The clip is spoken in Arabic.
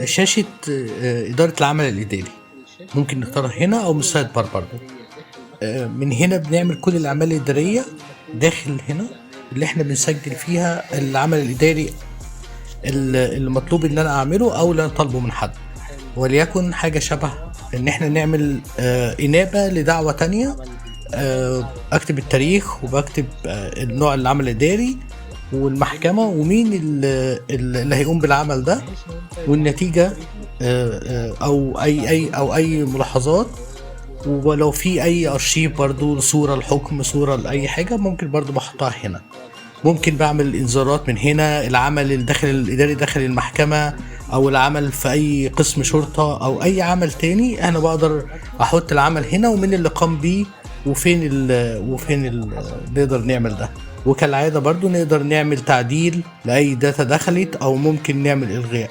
شاشة إدارة العمل الإداري ممكن نختارها هنا أو من السايد بار برضه. من هنا بنعمل كل الأعمال الإدارية داخل هنا اللي احنا بنسجل فيها العمل الإداري المطلوب ان انا اعمله او اللي انا طالبه من حد، وليكن حاجة شبه ان احنا نعمل انابة لدعوة تانية، اكتب التاريخ وبكتب النوع العمل الاداري والمحكمة ومين اللي هيقوم بالعمل ده والنتيجة، او اي ملاحظات، ولو في اي ارشيف برضو صورة الحكم صورة لاي حاجة ممكن برضو بحطها هنا. ممكن بعمل انذارات من هنا، العمل الداخل الاداري داخل المحكمة او العمل في اي قسم شرطة او اي عمل تاني انا بقدر احط العمل هنا ومن اللي قام بيه وفين نقدر نعمل ده. وكالعادة برضو نقدر نعمل تعديل لأي داتا دخلت أو ممكن نعمل إلغاء.